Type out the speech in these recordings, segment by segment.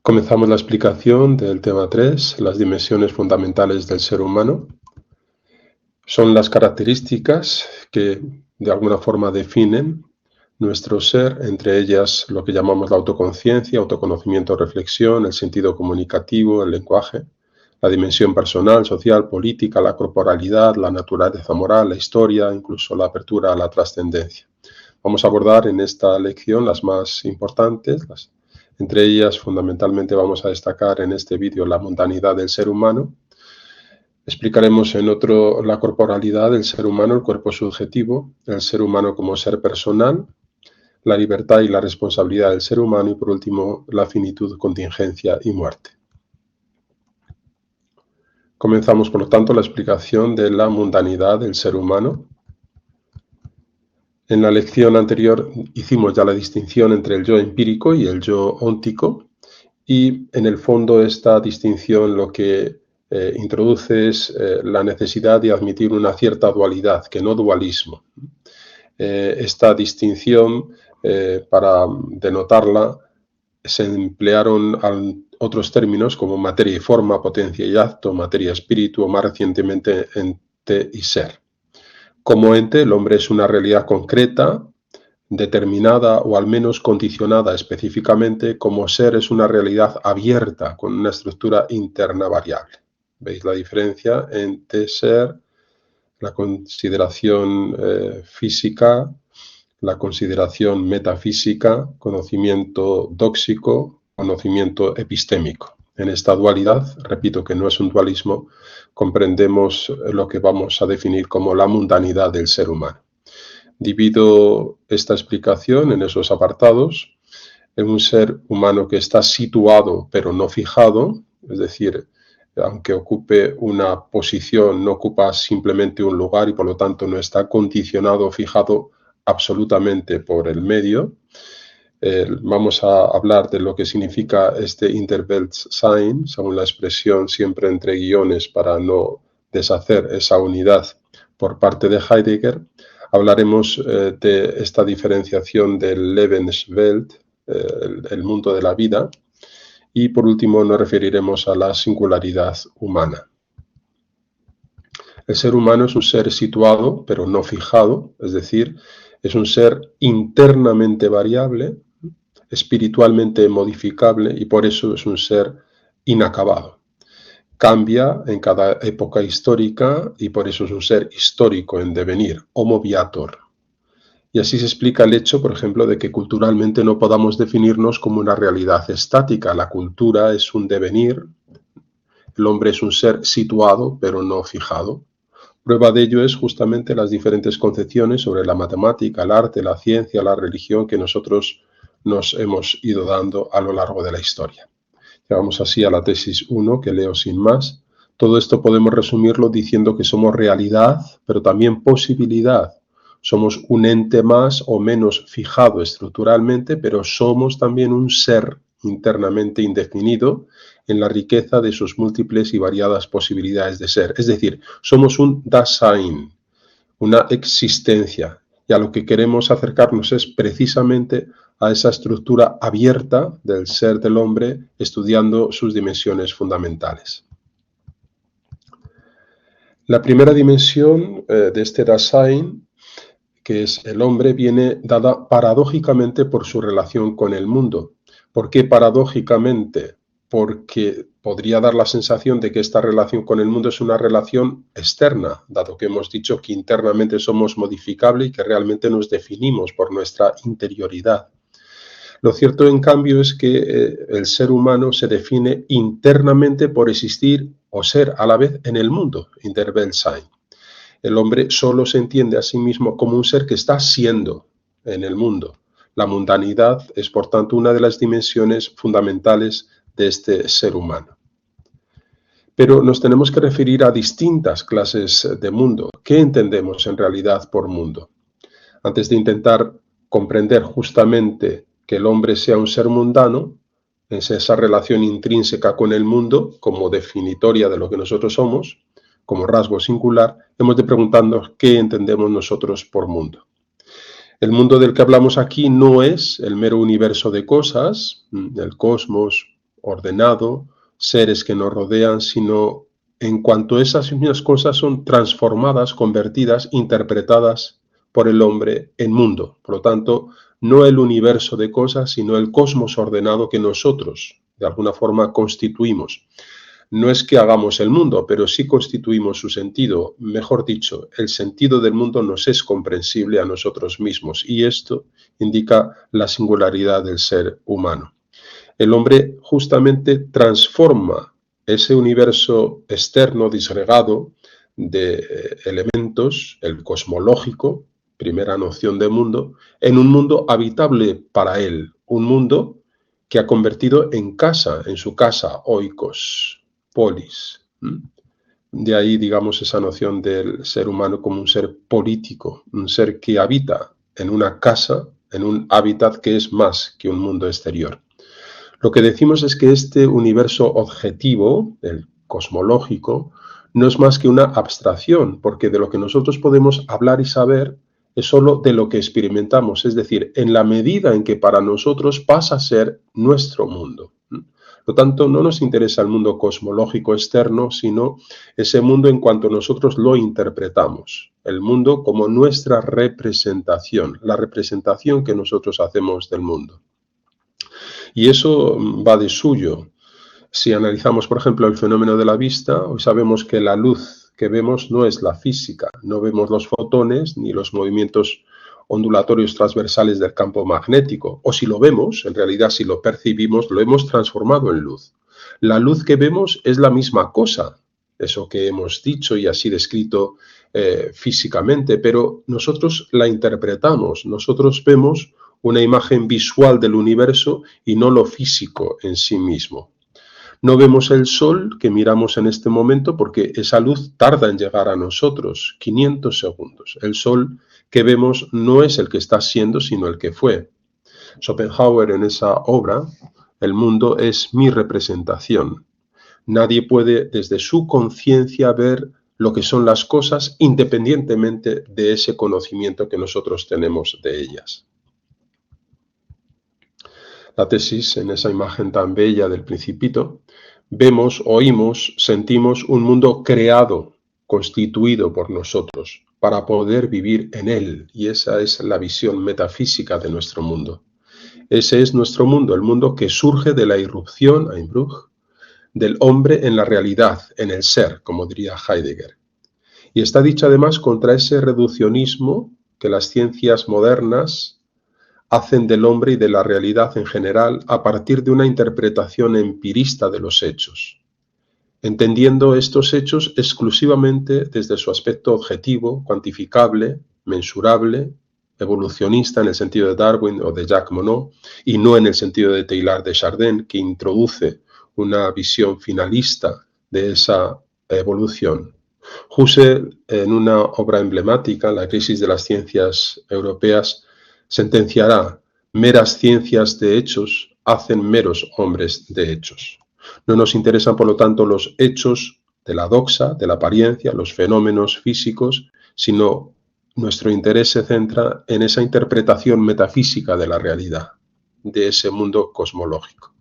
Comenzamos la explicación del tema 3, las dimensiones fundamentales del ser humano. Son las características que de alguna forma definen nuestro ser, entre ellas lo que llamamos la autoconciencia, autoconocimiento, reflexión, el sentido comunicativo, el lenguaje, la dimensión personal, social, política, la corporalidad, la naturaleza moral, la historia, incluso la apertura a la trascendencia. Vamos a abordar en esta lección las más importantes, entre ellas fundamentalmente vamos a destacar en este vídeo la mundanidad del ser humano. Explicaremos en otro la corporalidad del ser humano, el cuerpo subjetivo, el ser humano como ser personal, la libertad y la responsabilidad del ser humano y por último la finitud, contingencia y muerte. Comenzamos por lo tanto la explicación de la mundanidad del ser humano. En la lección anterior hicimos ya la distinción entre el yo empírico y el yo óntico y en el fondo esta distinción lo que introduce es la necesidad de admitir una cierta dualidad, que no dualismo. Esta distinción, para denotarla, se emplearon otros términos como materia y forma, potencia y acto, materia y espíritu, o más recientemente ente y ser. Como ente, el hombre es una realidad concreta, determinada o al menos condicionada específicamente. Como ser es una realidad abierta, con una estructura interna variable. ¿Veis la diferencia entre ser, la consideración física, la consideración metafísica, conocimiento dóxico, conocimiento epistémico? En esta dualidad, repito que no es un dualismo, comprendemos lo que vamos a definir como la mundanidad del ser humano. Divido esta explicación en esos apartados, en un ser humano que está situado pero no fijado, es decir, aunque ocupe una posición, no ocupa simplemente un lugar y por lo tanto no está condicionado o fijado absolutamente por el medio. Vamos a hablar de lo que significa este Interweltsein, según la expresión siempre entre guiones para no deshacer esa unidad por parte de Heidegger. Hablaremos de esta diferenciación del Lebenswelt, el mundo de la vida, y por último nos referiremos a la singularidad humana. El ser humano es un ser situado, pero no fijado, es decir, es un ser internamente variable, espiritualmente modificable y por eso es un ser inacabado. Cambia en cada época histórica y por eso es un ser histórico en devenir, homo viator. Y así se explica el hecho, por ejemplo, de que culturalmente no podamos definirnos como una realidad estática. La cultura es un devenir, el hombre es un ser situado pero no fijado. Prueba de ello es justamente las diferentes concepciones sobre la matemática, el arte, la ciencia, la religión que nosotros nos hemos ido dando a lo largo de la historia. Llegamos así a la tesis 1, que leo sin más. Todo esto podemos resumirlo diciendo que somos realidad, pero también posibilidad. Somos un ente más o menos fijado estructuralmente, pero somos también un ser internamente indefinido en la riqueza de sus múltiples y variadas posibilidades de ser. Es decir, somos un Dasein, una existencia. Y a lo que queremos acercarnos es precisamente a esa estructura abierta del ser del hombre, estudiando sus dimensiones fundamentales. La primera dimensión de este Dasein, que es el hombre, viene dada paradójicamente por su relación con el mundo. ¿Por qué paradójicamente? Porque podría dar la sensación de que esta relación con el mundo es una relación externa, dado que hemos dicho que internamente somos modificables y que realmente nos definimos por nuestra interioridad. Lo cierto, en cambio, es que el ser humano se define internamente por existir o ser a la vez en el mundo, Interweltsein. El hombre solo se entiende a sí mismo como un ser que está siendo en el mundo. La mundanidad es, por tanto, una de las dimensiones fundamentales de este ser humano. Pero nos tenemos que referir a distintas clases de mundo. ¿Qué entendemos en realidad por mundo? Antes de intentar comprender justamente que el hombre sea un ser mundano, es esa relación intrínseca con el mundo como definitoria de lo que nosotros somos, como rasgo singular, hemos de preguntarnos qué entendemos nosotros por mundo. El mundo del que hablamos aquí no es el mero universo de cosas, el cosmos, ordenado, seres que nos rodean, sino en cuanto esas mismas cosas son transformadas, convertidas, interpretadas por el hombre en mundo. Por lo tanto, no el universo de cosas, sino el cosmos ordenado que nosotros, de alguna forma, constituimos. No es que hagamos el mundo, pero sí constituimos su sentido. Mejor dicho, el sentido del mundo nos es comprensible a nosotros mismos y esto indica la singularidad del ser humano. El hombre justamente transforma ese universo externo disgregado de elementos, el cosmológico, primera noción de mundo, en un mundo habitable para él, un mundo que ha convertido en casa, en su casa, oikos, polis. De ahí, digamos, esa noción del ser humano como un ser político, un ser que habita en una casa, en un hábitat que es más que un mundo exterior. Lo que decimos es que este universo objetivo, el cosmológico, no es más que una abstracción, porque de lo que nosotros podemos hablar y saber es solo de lo que experimentamos, es decir, en la medida en que para nosotros pasa a ser nuestro mundo. Por lo tanto, no nos interesa el mundo cosmológico externo, sino ese mundo en cuanto nosotros lo interpretamos. El mundo como nuestra representación, la representación que nosotros hacemos del mundo. Y eso va de suyo. Si analizamos, por ejemplo, el fenómeno de la vista, hoy sabemos que la luz que vemos no es la física, no vemos los fotones ni los movimientos ondulatorios transversales del campo magnético, o si lo vemos, en realidad si lo percibimos, lo hemos transformado en luz. La luz que vemos es la misma cosa, eso que hemos dicho y así descrito físicamente, pero nosotros la interpretamos, nosotros vemos una imagen visual del universo y no lo físico en sí mismo. No vemos el sol que miramos en este momento porque esa luz tarda en llegar a nosotros, 500 segundos. El sol que vemos no es el que está siendo, sino el que fue. Schopenhauer en esa obra, El mundo es mi representación. Nadie puede desde su conciencia ver lo que son las cosas independientemente de ese conocimiento que nosotros tenemos de ellas. La tesis, en esa imagen tan bella del Principito, vemos, oímos, sentimos un mundo creado, constituido por nosotros, para poder vivir en él. Y esa es la visión metafísica de nuestro mundo. Ese es nuestro mundo, el mundo que surge de la irrupción, Einbruch, del hombre en la realidad, en el ser, como diría Heidegger. Y está dicho además contra ese reduccionismo que las ciencias modernas hacen del hombre y de la realidad en general a partir de una interpretación empirista de los hechos, entendiendo estos hechos exclusivamente desde su aspecto objetivo, cuantificable, mensurable, evolucionista en el sentido de Darwin o de Jacques Monod, y no en el sentido de Teilhard de Chardin, que introduce una visión finalista de esa evolución. Husserl, en una obra emblemática, La crisis de las ciencias europeas, sentenciará: meras ciencias de hechos hacen meros hombres de hechos. No nos interesan, por lo tanto, los hechos de la doxa, de la apariencia, los fenómenos físicos, sino nuestro interés se centra en esa interpretación metafísica de la realidad, de ese mundo cosmológico.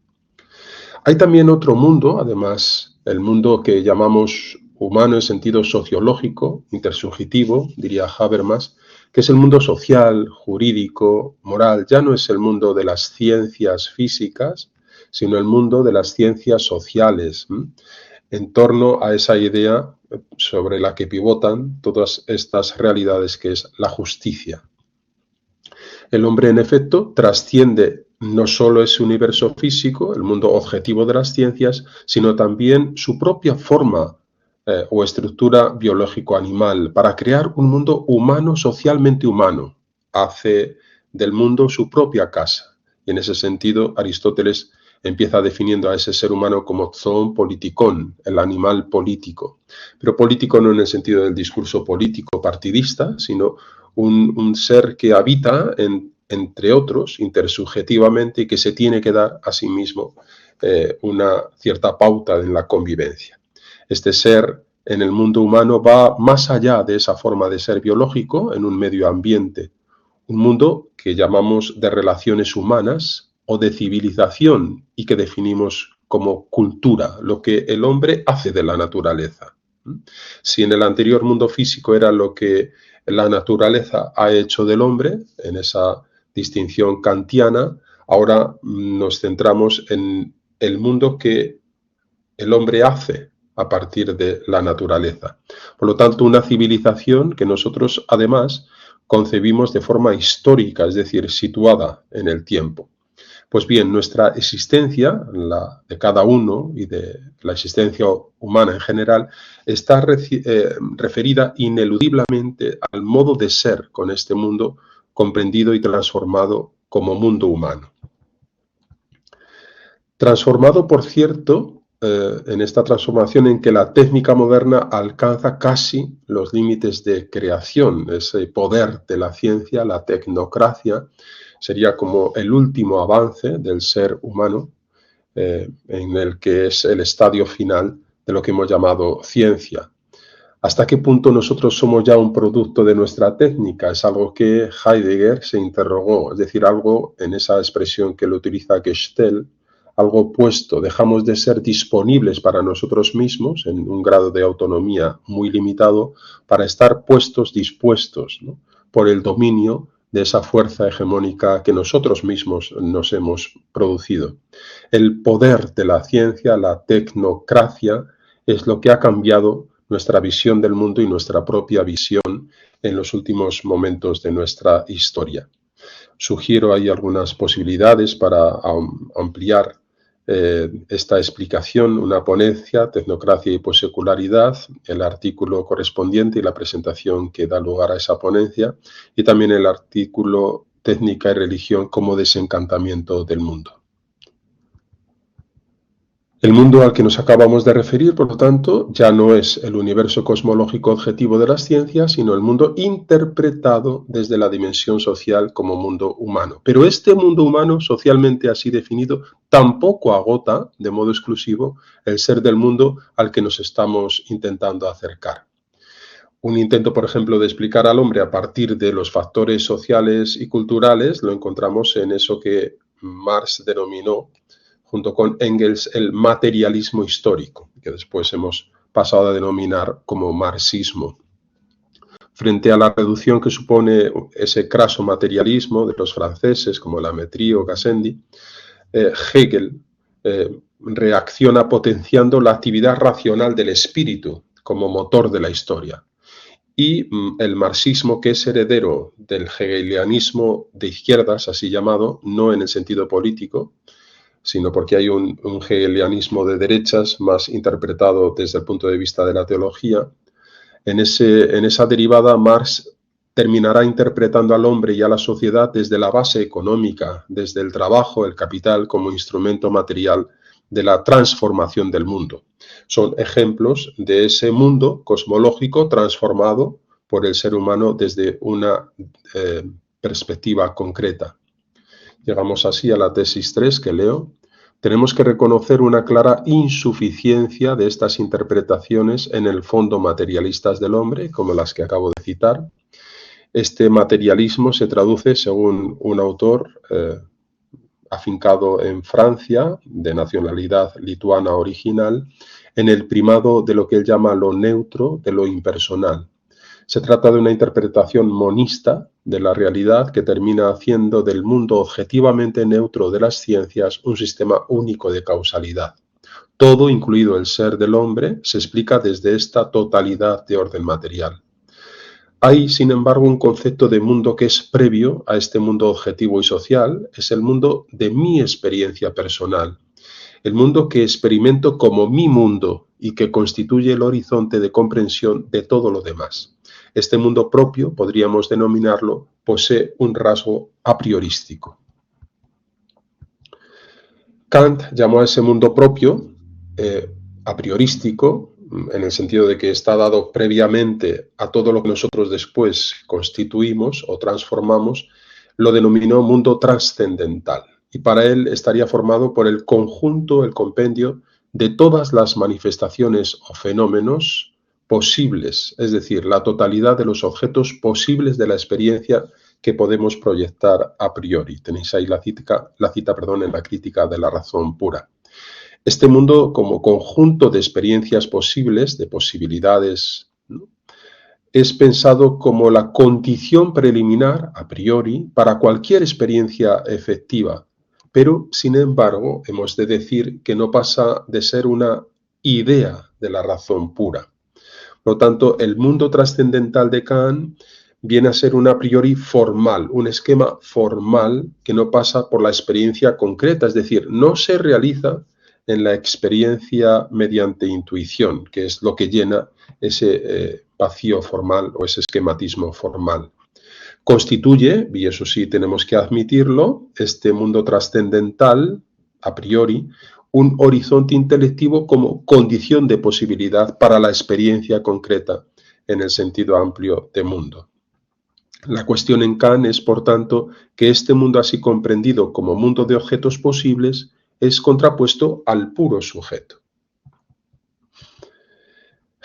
Hay también otro mundo, además, el mundo que llamamos humano en sentido sociológico, intersubjetivo, diría Habermas, que es el mundo social, jurídico, moral. Ya no es el mundo de las ciencias físicas, sino el mundo de las ciencias sociales, en torno a esa idea sobre la que pivotan todas estas realidades, que es la justicia. El hombre, en efecto, trasciende no solo ese universo físico, el mundo objetivo de las ciencias, sino también su propia forma o estructura biológico-animal, para crear un mundo humano, socialmente humano. Hace del mundo su propia casa. Y en ese sentido, Aristóteles empieza definiendo a ese ser humano como zoon politikon, el animal político. Pero político no en el sentido del discurso político partidista, sino un ser que habita entre otros intersubjetivamente y que se tiene que dar a sí mismo una cierta pauta en la convivencia. Este ser en el mundo humano va más allá de esa forma de ser biológico en un medio ambiente, un mundo que llamamos de relaciones humanas o de civilización y que definimos como cultura, lo que el hombre hace de la naturaleza. Si en el anterior mundo físico era lo que la naturaleza ha hecho del hombre, en esa distinción kantiana, ahora nos centramos en el mundo que el hombre hace a partir de la naturaleza. Por lo tanto, una civilización que nosotros además concebimos de forma histórica, es decir, situada en el tiempo. Pues bien, nuestra existencia, la de cada uno y de la existencia humana en general, está referida ineludiblemente al modo de ser con este mundo comprendido y transformado como mundo humano. Transformado, por cierto, en esta transformación en que la técnica moderna alcanza casi los límites de creación, ese poder de la ciencia, la tecnocracia, sería como el último avance del ser humano, en el que es el estadio final de lo que hemos llamado ciencia. ¿Hasta qué punto nosotros somos ya un producto de nuestra técnica? Es algo que Heidegger se interrogó, es decir, algo en esa expresión que lo utiliza Gestell, algo opuesto, dejamos de ser disponibles para nosotros mismos en un grado de autonomía muy limitado para estar dispuestos, ¿no?, por el dominio de esa fuerza hegemónica que nosotros mismos nos hemos producido. El poder de la ciencia, la tecnocracia, es lo que ha cambiado nuestra visión del mundo y nuestra propia visión en los últimos momentos de nuestra historia. Sugiero ahí algunas posibilidades para ampliar esta explicación, una ponencia, Tecnocracia y Posecularidad, el artículo correspondiente y la presentación que da lugar a esa ponencia, y también el artículo Técnica y Religión como desencantamiento del mundo. El mundo al que nos acabamos de referir, por lo tanto, ya no es el universo cosmológico objetivo de las ciencias, sino el mundo interpretado desde la dimensión social como mundo humano. Pero este mundo humano, socialmente así definido, tampoco agota de modo exclusivo el ser del mundo al que nos estamos intentando acercar. Un intento, por ejemplo, de explicar al hombre a partir de los factores sociales y culturales lo encontramos en eso que Marx denominó, junto con Engels, el materialismo histórico, que después hemos pasado a denominar como marxismo. Frente a la reducción que supone ese craso materialismo de los franceses, como Lametrie o Gassendi, Hegel reacciona potenciando la actividad racional del espíritu como motor de la historia. Y el marxismo, que es heredero del hegelianismo de izquierdas, así llamado, no en el sentido político, sino porque hay un hegelianismo de derechas más interpretado desde el punto de vista de la teología. En esa derivada, Marx terminará interpretando al hombre y a la sociedad desde la base económica, desde el trabajo, el capital, como instrumento material de la transformación del mundo. Son ejemplos de ese mundo cosmológico transformado por el ser humano desde una perspectiva concreta. Llegamos así a la tesis 3 que leo. Tenemos que reconocer una clara insuficiencia de estas interpretaciones en el fondo materialistas del hombre, como las que acabo de citar. Este materialismo se traduce, según un autor afincado en Francia, de nacionalidad lituana original, en el primado de lo que él llama lo neutro, de lo impersonal. Se trata de una interpretación monista de la realidad que termina haciendo del mundo objetivamente neutro de las ciencias un sistema único de causalidad. Todo, incluido el ser del hombre, se explica desde esta totalidad de orden material. Hay, sin embargo, un concepto de mundo que es previo a este mundo objetivo y social, es el mundo de mi experiencia personal, el mundo que experimento como mi mundo y que constituye el horizonte de comprensión de todo lo demás. Este mundo propio, podríamos denominarlo, posee un rasgo a priorístico. Kant llamó a ese mundo propio a priorístico, en el sentido de que está dado previamente a todo lo que nosotros después constituimos o transformamos, lo denominó mundo trascendental. Y para él estaría formado por el conjunto, el compendio de todas las manifestaciones o fenómenos posibles, es decir, la totalidad de los objetos posibles de la experiencia que podemos proyectar a priori. Tenéis ahí la cita en la Crítica de la Razón Pura. Este mundo como conjunto de experiencias posibles, de posibilidades, ¿no?, es pensado como la condición preliminar, a priori, para cualquier experiencia efectiva. Pero, sin embargo, hemos de decir que no pasa de ser una idea de la razón pura. Por lo tanto, el mundo trascendental de Kant viene a ser un a priori formal, un esquema formal que no pasa por la experiencia concreta, es decir, no se realiza en la experiencia mediante intuición, que es lo que llena ese vacío formal o ese esquematismo formal. Constituye, y eso sí tenemos que admitirlo, este mundo trascendental, a priori, un horizonte intelectivo como condición de posibilidad para la experiencia concreta en el sentido amplio de mundo. La cuestión en Kant es, por tanto, que este mundo así comprendido como mundo de objetos posibles es contrapuesto al puro sujeto.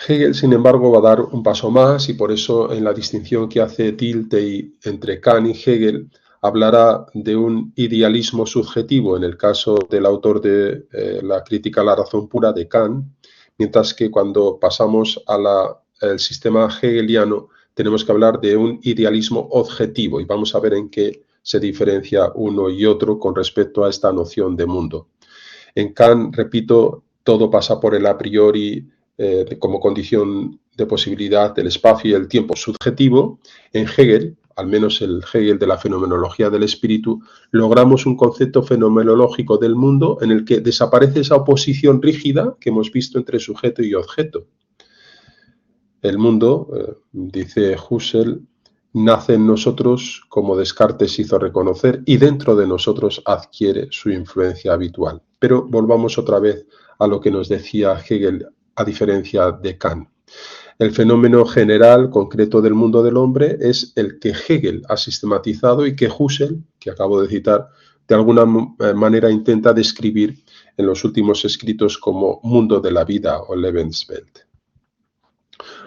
Hegel, sin embargo, va a dar un paso más y por eso en la distinción que hace Dilthey entre Kant y Hegel hablará de un idealismo subjetivo en el caso del autor de la crítica a la razón pura de Kant, mientras que cuando pasamos al sistema hegeliano tenemos que hablar de un idealismo objetivo y vamos a ver en qué se diferencia uno y otro con respecto a esta noción de mundo. En Kant, repito, todo pasa por el a priori como condición de posibilidad del espacio y el tiempo subjetivo. En Hegel, al menos el Hegel de la fenomenología del espíritu, logramos un concepto fenomenológico del mundo en el que desaparece esa oposición rígida que hemos visto entre sujeto y objeto. El mundo, dice Husserl, nace en nosotros como Descartes hizo reconocer y dentro de nosotros adquiere su influencia habitual. Pero volvamos otra vez a lo que nos decía Hegel a diferencia de Kant. El fenómeno general, concreto del mundo del hombre es el que Hegel ha sistematizado y que Husserl, que acabo de citar, de alguna manera intenta describir en los últimos escritos como mundo de la vida o Lebenswelt.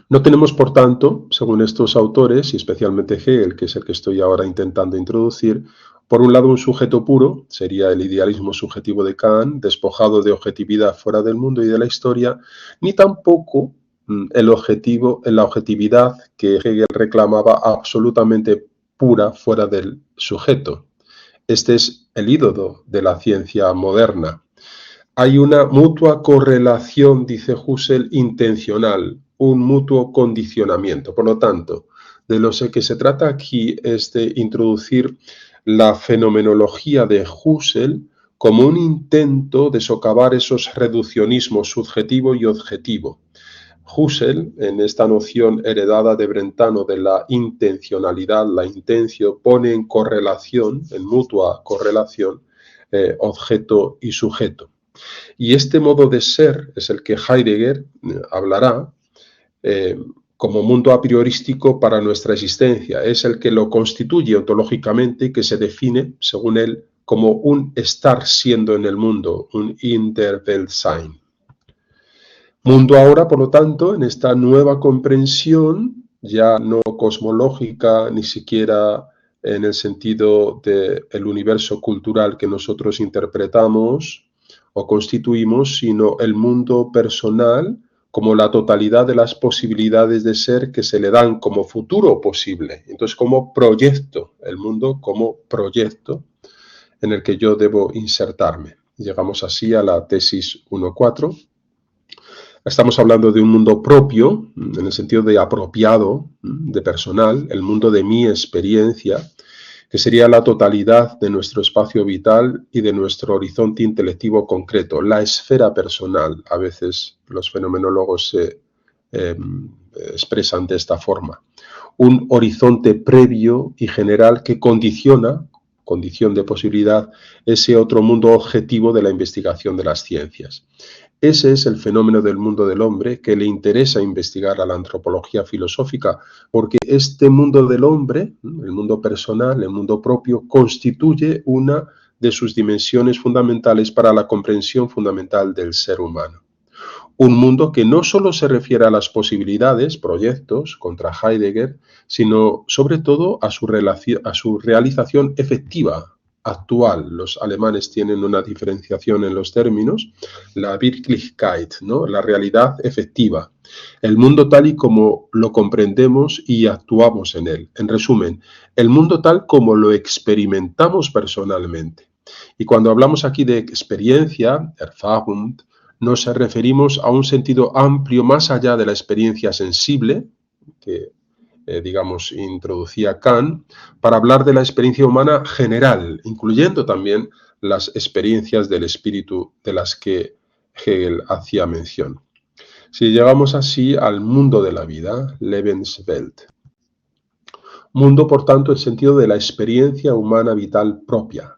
No tenemos, por tanto, según estos autores, y especialmente Hegel, que es el que estoy ahora intentando introducir, por un lado un sujeto puro, sería el idealismo subjetivo de Kant, despojado de objetividad fuera del mundo y de la historia, ni tampoco la objetividad que Hegel reclamaba absolutamente pura fuera del sujeto. Este es el ídolo de la ciencia moderna. Hay una mutua correlación, dice Husserl, intencional, un mutuo condicionamiento. Por lo tanto, de lo que se trata aquí es de introducir la fenomenología de Husserl como un intento de socavar esos reduccionismos subjetivo y objetivo. Husserl, en esta noción heredada de Brentano de la intencionalidad, la intentio, pone en correlación, en mutua correlación, objeto y sujeto. Y este modo de ser es el que Heidegger hablará como mundo a priorístico para nuestra existencia. Es el que lo constituye ontológicamente y que se define, según él, como un estar siendo en el mundo, un In-der-Welt-Sein. Mundo ahora, por lo tanto, en esta nueva comprensión, ya no cosmológica, ni siquiera en el sentido del universo cultural que nosotros interpretamos o constituimos, sino el mundo personal como la totalidad de las posibilidades de ser que se le dan como futuro posible. Entonces, como proyecto, el mundo como proyecto en el que yo debo insertarme. Llegamos así a la tesis 1.4. Estamos hablando de un mundo propio, en el sentido de apropiado, de personal, el mundo de mi experiencia, que sería la totalidad de nuestro espacio vital y de nuestro horizonte intelectivo concreto, la esfera personal. A veces los fenomenólogos se expresan de esta forma. Un horizonte previo y general que condiciona, condición de posibilidad, ese otro mundo objetivo de la investigación de las ciencias. Ese es el fenómeno del mundo del hombre que le interesa investigar a la antropología filosófica, porque este mundo del hombre, el mundo personal, el mundo propio, constituye una de sus dimensiones fundamentales para la comprensión fundamental del ser humano. Un mundo que no solo se refiere a las posibilidades, proyectos, contra Heidegger, sino sobre todo a su realización efectiva, actual. Los alemanes tienen una diferenciación en los términos, la Wirklichkeit, ¿no? La realidad efectiva, el mundo tal y como lo comprendemos y actuamos en él. En resumen, el mundo tal como lo experimentamos personalmente. Y cuando hablamos aquí de experiencia, Erfahrung, nos referimos a un sentido amplio más allá de la experiencia sensible, que digamos, introducía Kant, para hablar de la experiencia humana general, incluyendo también las experiencias del espíritu de las que Hegel hacía mención. Si llegamos así al mundo de la vida, Lebenswelt. Mundo, por tanto, en sentido de la experiencia humana vital propia.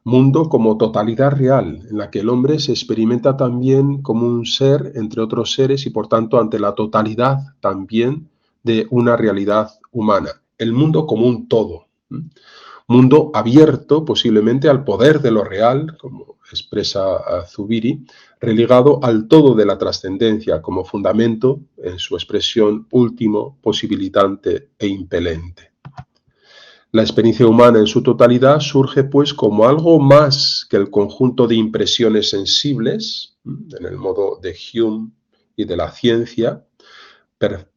Mundo como totalidad real, en la que el hombre se experimenta también como un ser entre otros seres y por tanto ante la totalidad también de una realidad humana. El mundo como un todo. Mundo abierto posiblemente al poder de lo real, como expresa Zubiri, relegado al todo de la trascendencia como fundamento en su expresión último, posibilitante e impelente. La experiencia humana en su totalidad surge pues como algo más que el conjunto de impresiones sensibles, en el modo de Hume y de la ciencia,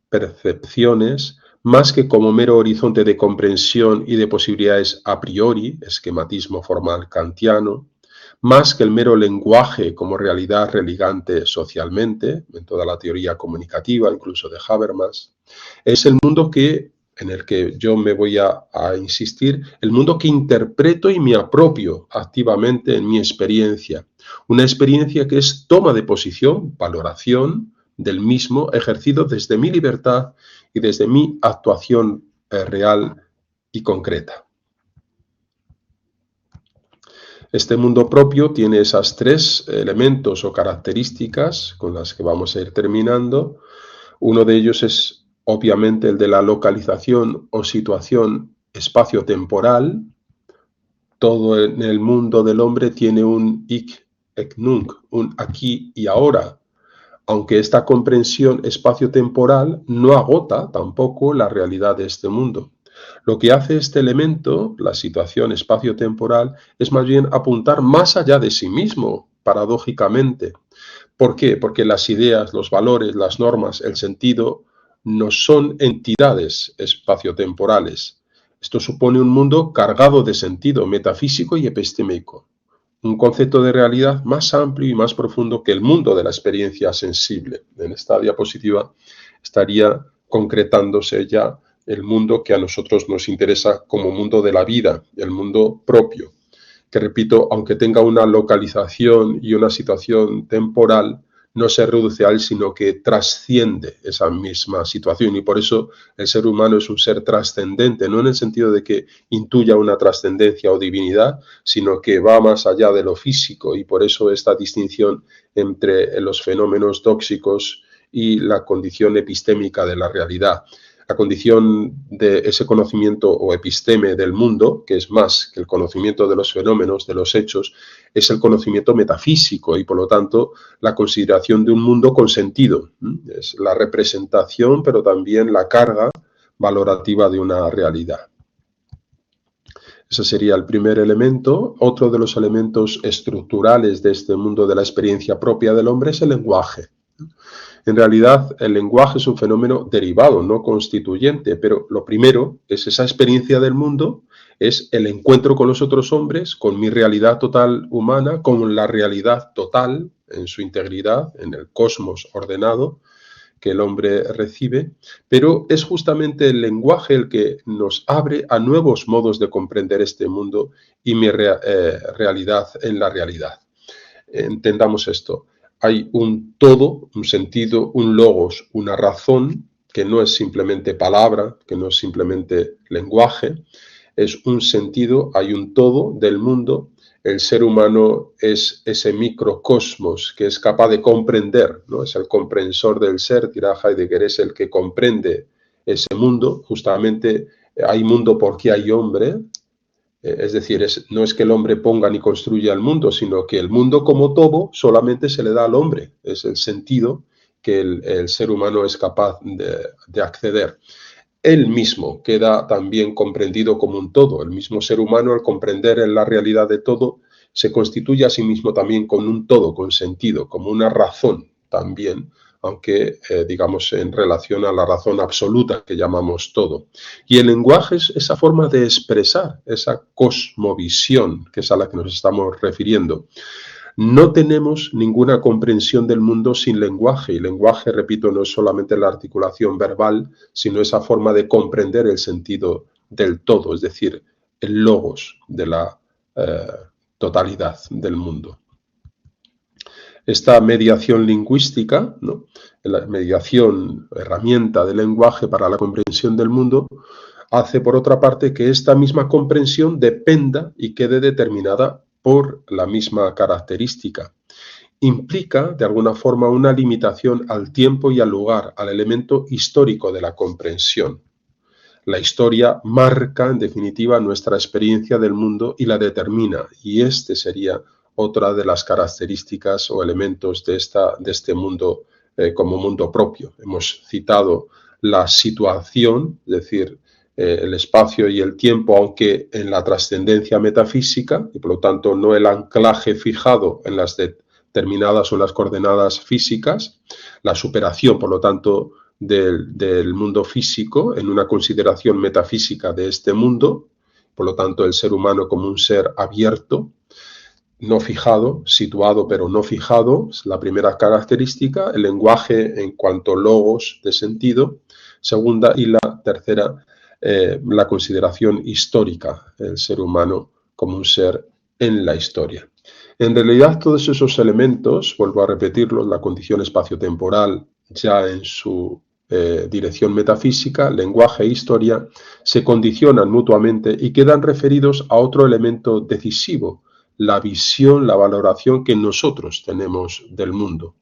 percepciones, más que como mero horizonte de comprensión y de posibilidades a priori, esquematismo formal kantiano, más que el mero lenguaje como realidad religante socialmente, en toda la teoría comunicativa, incluso de Habermas, es el mundo en el que yo me voy a insistir, el mundo que interpreto y me apropio activamente en mi experiencia. Una experiencia que es toma de posición, valoración del mismo, ejercido desde mi libertad y desde mi actuación real y concreta. Este mundo propio tiene esas tres elementos o características con las que vamos a ir terminando. Uno de ellos es obviamente el de la localización o situación espacio-temporal. Todo en el mundo del hombre tiene un ich et nunc, un aquí y ahora, aunque esta comprensión espacio-temporal no agota tampoco la realidad de este mundo. Lo que hace este elemento, la situación espacio-temporal, es más bien apuntar más allá de sí mismo, paradójicamente. ¿Por qué? Porque las ideas, los valores, las normas, el sentido, no son entidades espacio-temporales. Esto supone un mundo cargado de sentido metafísico y epistémico. Un concepto de realidad más amplio y más profundo que el mundo de la experiencia sensible. En esta diapositiva estaría concretándose ya el mundo que a nosotros nos interesa como mundo de la vida, el mundo propio, que repito, aunque tenga una localización y una situación temporal, no se reduce a él, sino que trasciende esa misma situación. Y por eso el ser humano es un ser trascendente, no en el sentido de que intuya una trascendencia o divinidad, sino que va más allá de lo físico. Y por eso esta distinción entre los fenómenos tóxicos y la condición epistémica de la realidad. La condición de ese conocimiento o episteme del mundo, que es más que el conocimiento de los fenómenos, de los hechos, es el conocimiento metafísico y por lo tanto la consideración de un mundo con sentido. Es la representación, pero también la carga valorativa de una realidad. Ese sería el primer elemento. Otro de los elementos estructurales de este mundo de la experiencia propia del hombre es el lenguaje. En realidad, el lenguaje es un fenómeno derivado, no constituyente, pero lo primero es esa experiencia del mundo, es el encuentro con los otros hombres, con mi realidad total humana, con la realidad total en su integridad, en el cosmos ordenado que el hombre recibe, pero es justamente el lenguaje el que nos abre a nuevos modos de comprender este mundo y mi realidad en la realidad. Entendamos esto. Hay un todo, un sentido, un logos, una razón, que no es simplemente palabra, que no es simplemente lenguaje, es un sentido, hay un todo del mundo. El ser humano es ese microcosmos que es capaz de comprender, ¿no? Es el comprensor del ser, dirá Heidegger, es el que comprende ese mundo. Justamente hay mundo porque hay hombre. Es decir, no es que el hombre ponga ni construya el mundo, sino que el mundo como todo solamente se le da al hombre. Es el sentido que el ser humano es capaz de acceder. él mismo queda también comprendido como un todo. El mismo ser humano, al comprender en la realidad de todo, se constituye a sí mismo también con un todo, con sentido, como una razón también, aunque digamos en relación a la razón absoluta que llamamos todo. Y el lenguaje es esa forma de expresar, esa cosmovisión, que es a la que nos estamos refiriendo. No tenemos ninguna comprensión del mundo sin lenguaje, y lenguaje, repito, no es solamente la articulación verbal, sino esa forma de comprender el sentido del todo, es decir, el logos de la totalidad del mundo. Esta mediación lingüística, ¿no?, la mediación, herramienta del lenguaje para la comprensión del mundo, hace por otra parte que esta misma comprensión dependa y quede determinada por la misma característica. Implica, de alguna forma, una limitación al tiempo y al lugar, al elemento histórico de la comprensión. La historia marca, en definitiva, nuestra experiencia del mundo y la determina, y este sería otra de las características o elementos de este mundo como mundo propio. Hemos citado la situación, es decir, el espacio y el tiempo, aunque en la trascendencia metafísica, y por lo tanto no el anclaje fijado en las determinadas o las coordenadas físicas, la superación, por lo tanto, del mundo físico en una consideración metafísica de este mundo, por lo tanto el ser humano como un ser abierto, no fijado, situado pero no fijado, es la primera característica. El lenguaje en cuanto logos de sentido, segunda, y la tercera, la consideración histórica, el ser humano como un ser en la historia. En realidad todos esos elementos, vuelvo a repetirlo, la condición espaciotemporal ya en su dirección metafísica, lenguaje e historia, se condicionan mutuamente y quedan referidos a otro elemento decisivo, la visión, la valoración que nosotros tenemos del mundo.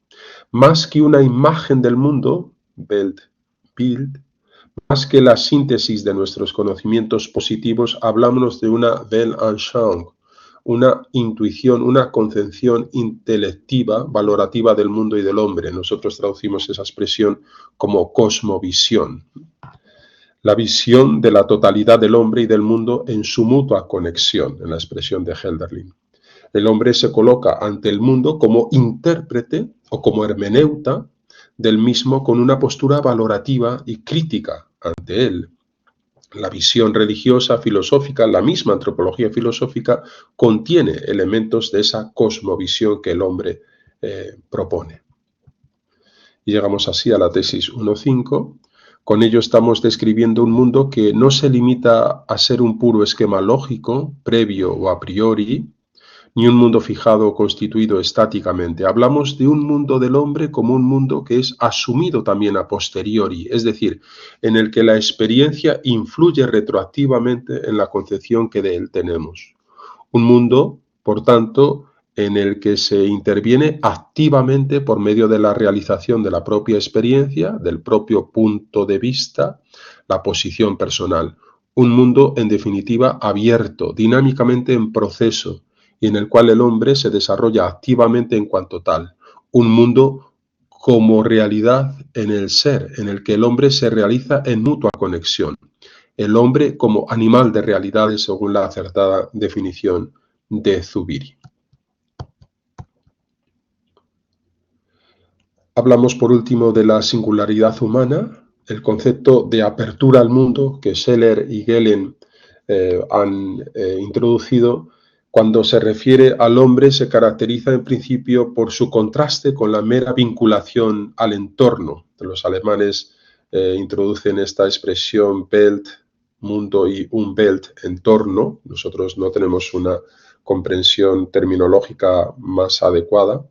Más que una imagen del mundo, Weltbild, más que la síntesis de nuestros conocimientos positivos, hablamos de una Weltanschauung, una intuición, una concepción intelectiva, valorativa del mundo y del hombre. Nosotros traducimos esa expresión como cosmovisión. La visión de la totalidad del hombre y del mundo en su mutua conexión, en la expresión de Hölderlin. El hombre se coloca ante el mundo como intérprete o como hermeneuta del mismo, con una postura valorativa y crítica ante él. La visión religiosa, filosófica, la misma antropología filosófica, contiene elementos de esa cosmovisión que el hombre propone. Y llegamos así a la tesis 1.5. Con ello estamos describiendo un mundo que no se limita a ser un puro esquema lógico, previo o a priori, ni un mundo fijado o constituido estáticamente. Hablamos de un mundo del hombre como un mundo que es asumido también a posteriori, es decir, en el que la experiencia influye retroactivamente en la concepción que de él tenemos. Un mundo, por tanto, en el que se interviene activamente por medio de la realización de la propia experiencia, del propio punto de vista, la posición personal. Un mundo, en definitiva, abierto, dinámicamente en proceso, y en el cual el hombre se desarrolla activamente en cuanto tal. Un mundo como realidad en el ser, en el que el hombre se realiza en mutua conexión. El hombre como animal de realidades, según la acertada definición de Zubiri. Hablamos por último de la singularidad humana, el concepto de apertura al mundo que Scheler y Gehlen han introducido. Cuando se refiere al hombre, se caracteriza en principio por su contraste con la mera vinculación al entorno. Los alemanes introducen esta expresión Welt, mundo, y Umwelt, entorno. Nosotros no tenemos una comprensión terminológica más adecuada,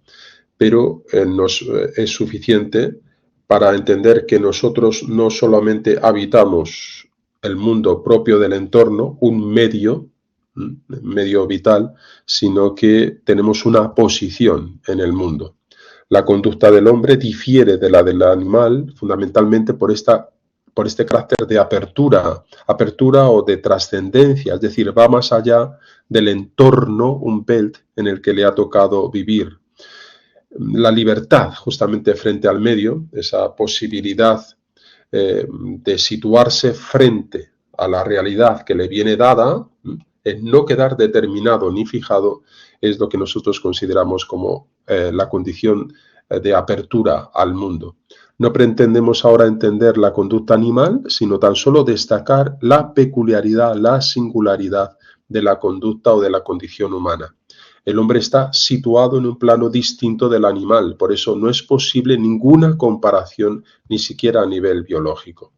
pero es suficiente para entender que nosotros no solamente habitamos el mundo propio del entorno, un medio vital, sino que tenemos una posición en el mundo. La conducta del hombre difiere de la del animal fundamentalmente por este carácter de apertura o de trascendencia, es decir, va más allá del entorno, un Welt, en el que le ha tocado vivir. La libertad, justamente frente al medio, esa posibilidad de situarse frente a la realidad que le viene dada, en no quedar determinado ni fijado, es lo que nosotros consideramos como la condición de apertura al mundo. No pretendemos ahora entender la conducta animal, sino tan solo destacar la peculiaridad, la singularidad de la conducta o de la condición humana. El hombre está situado en un plano distinto del animal, por eso no es posible ninguna comparación, ni siquiera a nivel biológico.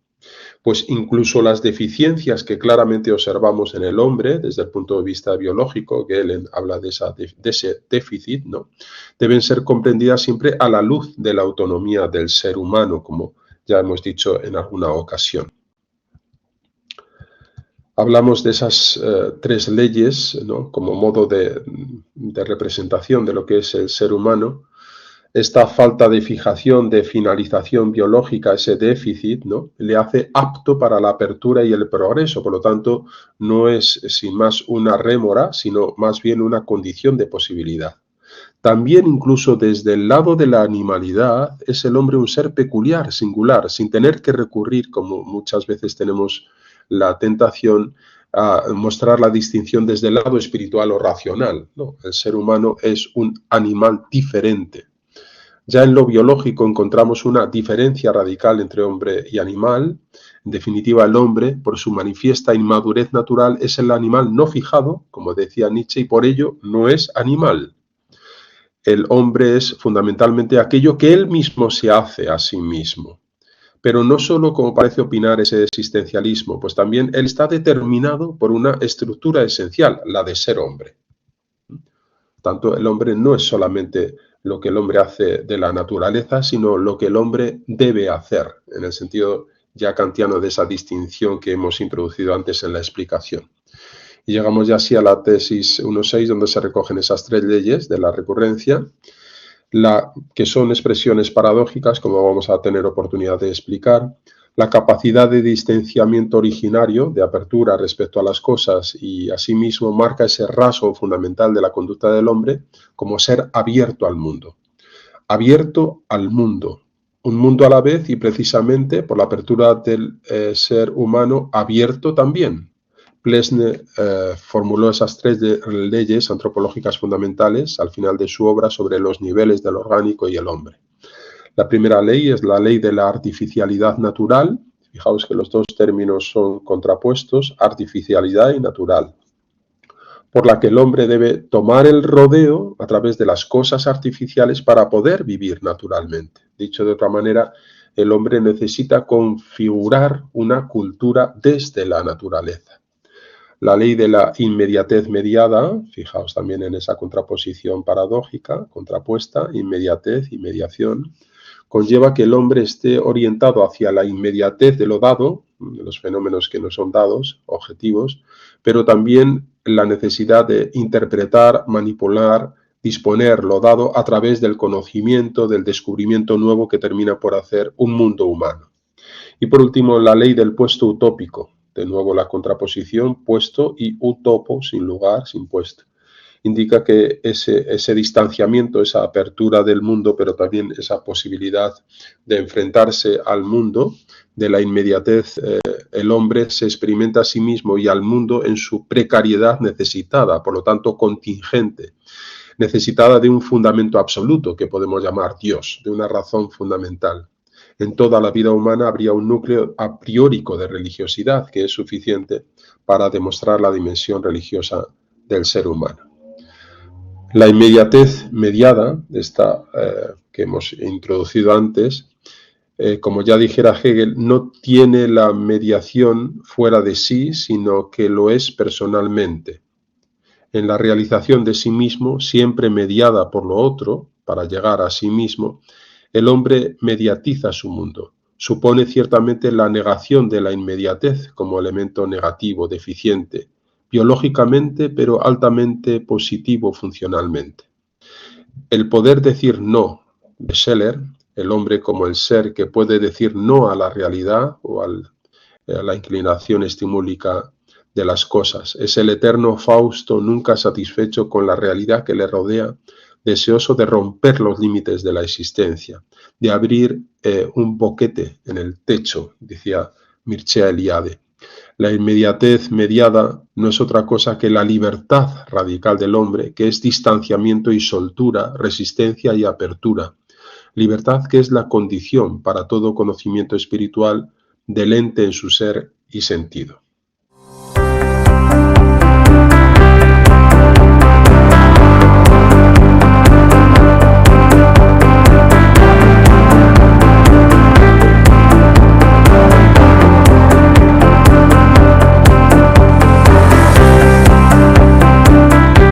Pues incluso las deficiencias que claramente observamos en el hombre, desde el punto de vista biológico, Gehlen habla de ese déficit, ¿no?, deben ser comprendidas siempre a la luz de la autonomía del ser humano, como ya hemos dicho en alguna ocasión. Hablamos de esas tres leyes, ¿no?, como modo de representación de lo que es el ser humano. Esta falta de fijación, de finalización biológica, ese déficit, ¿no?, le hace apto para la apertura y el progreso. Por lo tanto, no es sin más una rémora, sino más bien una condición de posibilidad. También, incluso desde el lado de la animalidad, es el hombre un ser peculiar, singular, sin tener que recurrir, como muchas veces tenemos la tentación, a mostrar la distinción desde el lado espiritual o racional, ¿no? El ser humano es un animal diferente. Ya en lo biológico encontramos una diferencia radical entre hombre y animal. En definitiva, el hombre, por su manifiesta inmadurez natural, es el animal no fijado, como decía Nietzsche, y por ello no es animal. El hombre es fundamentalmente aquello que él mismo se hace a sí mismo. Pero no solo, como parece opinar ese existencialismo, pues también él está determinado por una estructura esencial, la de ser hombre. Tanto el hombre no es solamente lo que el hombre hace de la naturaleza, sino lo que el hombre debe hacer, en el sentido ya kantiano de esa distinción que hemos introducido antes en la explicación. Y llegamos ya así a la tesis 1.6, donde se recogen esas tres leyes de la recurrencia, que son expresiones paradójicas, como vamos a tener oportunidad de explicar, la capacidad de distanciamiento originario, de apertura respecto a las cosas, y asimismo marca ese rasgo fundamental de la conducta del hombre como ser abierto al mundo. Abierto al mundo. Un mundo a la vez y precisamente por la apertura del ser humano abierto también. Plessner formuló esas tres leyes antropológicas fundamentales al final de su obra sobre los niveles del orgánico y el hombre. La primera ley es la ley de la artificialidad natural. Fijaos que los dos términos son contrapuestos, artificialidad y natural, por la que el hombre debe tomar el rodeo a través de las cosas artificiales para poder vivir naturalmente. Dicho de otra manera, el hombre necesita configurar una cultura desde la naturaleza. La ley de la inmediatez mediada, fijaos también en esa contraposición paradójica, contrapuesta, inmediatez y mediación, conlleva que el hombre esté orientado hacia la inmediatez de lo dado, de los fenómenos que no son dados, objetivos, pero también la necesidad de interpretar, manipular, disponer lo dado a través del conocimiento, del descubrimiento nuevo que termina por hacer un mundo humano. Y por último, la ley del puesto utópico, de nuevo la contraposición, puesto y utopo, sin lugar, sin puesto. Indica que ese distanciamiento, esa apertura del mundo, pero también esa posibilidad de enfrentarse al mundo, de la inmediatez, el hombre se experimenta a sí mismo y al mundo en su precariedad necesitada, por lo tanto contingente, necesitada de un fundamento absoluto que podemos llamar Dios, de una razón fundamental. En toda la vida humana habría un núcleo a priórico de religiosidad que es suficiente para demostrar la dimensión religiosa del ser humano. La inmediatez mediada, esta que hemos introducido antes, como ya dijera Hegel, no tiene la mediación fuera de sí, sino que lo es personalmente. En la realización de sí mismo, siempre mediada por lo otro, para llegar a sí mismo, el hombre mediatiza su mundo. Supone ciertamente la negación de la inmediatez como elemento negativo, deficiente, biológicamente, pero altamente positivo funcionalmente. El poder decir no de Scheler, el hombre como el ser que puede decir no a la realidad o a la inclinación estimúlica de las cosas, es el eterno Fausto nunca satisfecho con la realidad que le rodea, deseoso de romper los límites de la existencia, de abrir un boquete en el techo, decía Mircea Eliade. La inmediatez mediada no es otra cosa que la libertad radical del hombre, que es distanciamiento y soltura, resistencia y apertura. Libertad que es la condición para todo conocimiento espiritual del ente en su ser y sentido.